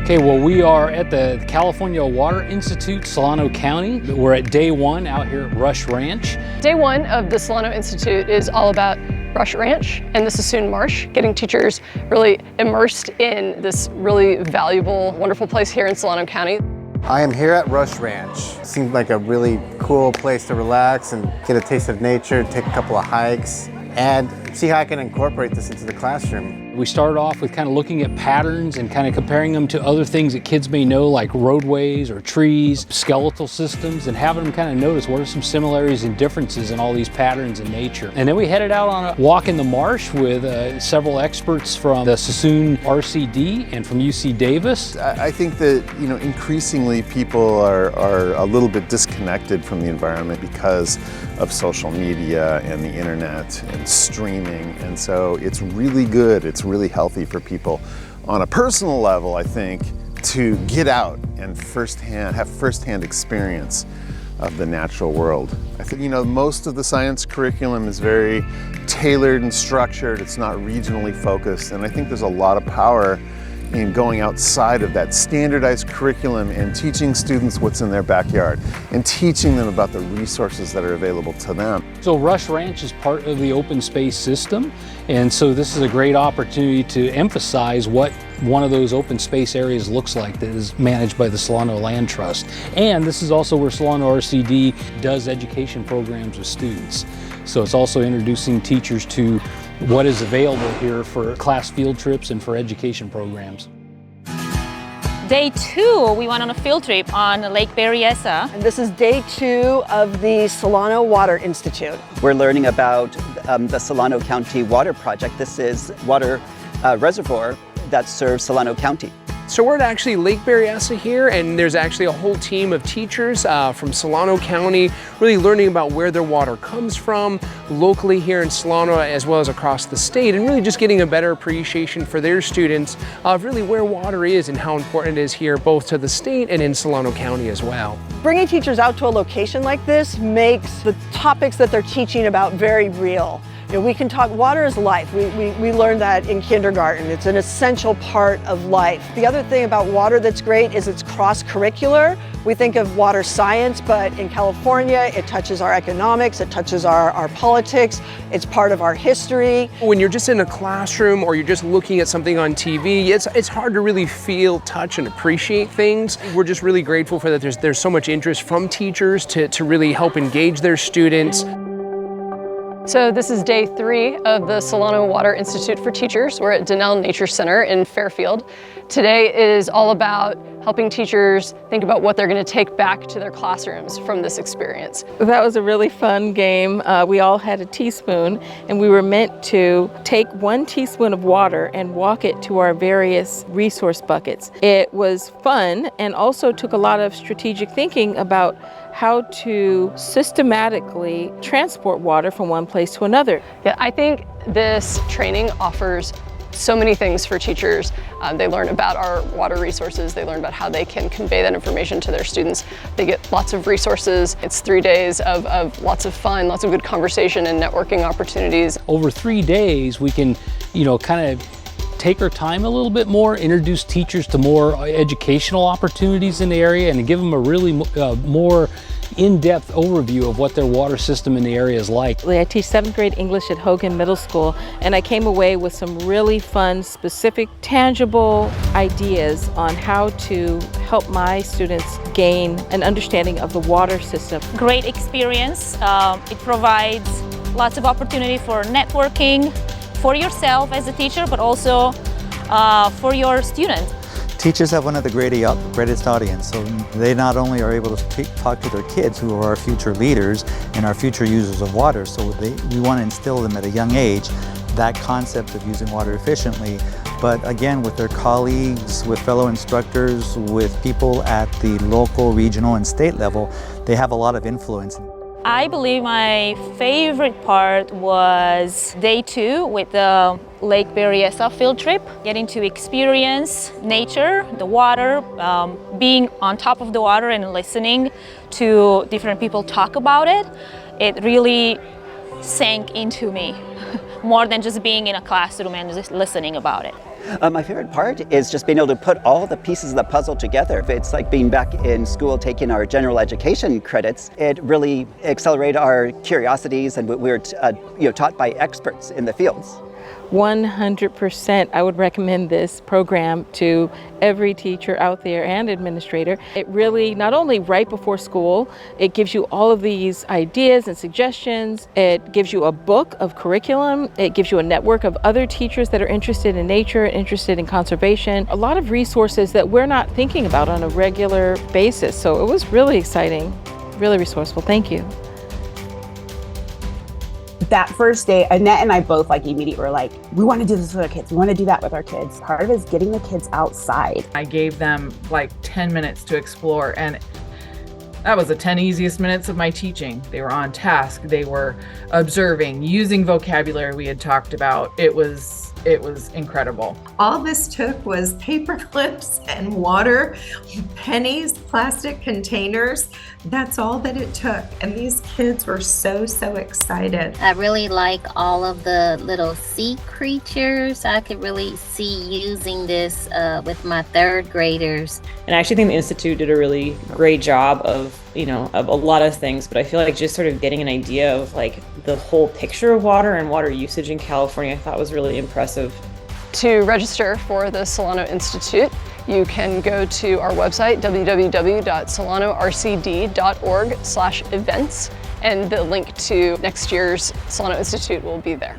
Okay, well, we are at the California Water Institute, Solano County. We're at day one out here at Rush Ranch. Day one of the Solano Institute is all about Rush Ranch and the Sassoon Marsh, getting teachers really immersed in this really valuable, wonderful place here in Solano County. I am here at Rush Ranch. Seems like a really cool place to relax and get a taste of nature, take a couple of hikes, and see how I can incorporate this into the classroom. We started off with kind of looking at patterns and kind of comparing them to other things that kids may know, like roadways or trees, skeletal systems, and having them kind of notice what are some similarities and differences in all these patterns in nature. And then we headed out on a walk in the marsh with several experts from the Sassoon RCD and from UC Davis. I think that, increasingly people are a little bit disconnected from the environment because of social media and the internet and streaming. And so it's really good, it's really healthy for people on a personal level, I think, to get out and have firsthand experience of the natural world. I think, most of the science curriculum is very tailored and structured. It's not regionally focused. And I think there's a lot of power in going outside of that standardized curriculum and teaching students what's in their backyard and teaching them about the resources that are available to them. So Rush Ranch is part of the open space system, and so this is a great opportunity to emphasize what one of those open space areas looks like that is managed by the Solano Land Trust. And this is also where Solano RCD does education programs with students. So it's also introducing teachers to what is available here for class field trips and for education programs. Day two, we went on a field trip on Lake Berryessa. And this is day two of the Solano Water Institute. We're learning about the Solano County Water Project. This is water reservoir that serves Solano County. So we're at actually Lake Berryessa here, and there's actually a whole team of teachers from Solano County really learning about where their water comes from locally here in Solano as well as across the state, and really just getting a better appreciation for their students of really where water is and how important it is here both to the state and in Solano County as well. Bringing teachers out to a location like this makes the topics that they're teaching about very real. We can talk, water is life. We learned that in kindergarten. It's an essential part of life. The other thing about water that's great is it's cross-curricular. We think of water science, but in California, it touches our economics, it touches our politics, it's part of our history. When you're just in a classroom or you're just looking at something on TV, it's hard to really feel, touch, and appreciate things. We're just really grateful for that there's so much interest from teachers to really help engage their students. So this is day three of the Solano Water Institute for Teachers. We're at Donnell Nature Center in Fairfield. Today is all about helping teachers think about what they're going to take back to their classrooms from this experience. That was a really fun game. We all had a teaspoon, and we were meant to take 1 teaspoon of water and walk it to our various resource buckets. It was fun and also took a lot of strategic thinking about how to systematically transport water from one place to another. Yeah, I think this training offers so many things for teachers. They learn about our water resources, they learn about how they can convey that information to their students. They get lots of resources. It's 3 days of lots of fun, lots of good conversation and networking opportunities. Over 3 days, we can, kind of take our time a little bit more, introduce teachers to more educational opportunities in the area, and give them a really more in-depth overview of what their water system in the area is like. I teach 7th grade English at Hogan Middle School, and I came away with some really fun, specific, tangible ideas on how to help my students gain an understanding of the water system. Great experience. It provides lots of opportunity for networking, for yourself as a teacher, but also for your students. Teachers have one of the greatest audience, so they not only are able to talk to their kids who are our future leaders and our future users of water, so we want to instill them at a young age that concept of using water efficiently, but again with their colleagues, with fellow instructors, with people at the local, regional, and state level, they have a lot of influence. I believe my favorite part was day two with the Lake Berryessa field trip, getting to experience nature, the water, being on top of the water and listening to different people talk about it. It really sank into me more than just being in a classroom and just listening about it. My favorite part is just being able to put all the pieces of the puzzle together. It's like being back in school taking our general education credits. It really accelerated our curiosities, and we were taught by experts in the fields. 100%. I would recommend this program to every teacher out there and administrator. It really, not only right before school, it gives you all of these ideas and suggestions. It gives you a book of curriculum. It gives you a network of other teachers that are interested in nature, interested in conservation. A lot of resources that we're not thinking about on a regular basis. So it was really exciting, really resourceful. Thank you. That first day, Annette and I both immediately were like, we want to do this with our kids. We want to do that with our kids. Part of it is getting the kids outside. I gave them 10 minutes to explore, and that was the 10 easiest minutes of my teaching. They were on task. They were observing, using vocabulary we had talked about. It was incredible. All this took was paper clips and water, pennies, plastic containers. That's all that it took. And these kids were so excited. I really like all of the little sea creatures. I could really see using this with my third graders. And I actually think the Institute did a really great job of a lot of things, but I feel like just sort of getting an idea of the whole picture of water and water usage in California, I thought was really impressive. To register for the Solano Institute, you can go to our website, www.solonorcd.org/events, and the link to next year's Solano Institute will be there.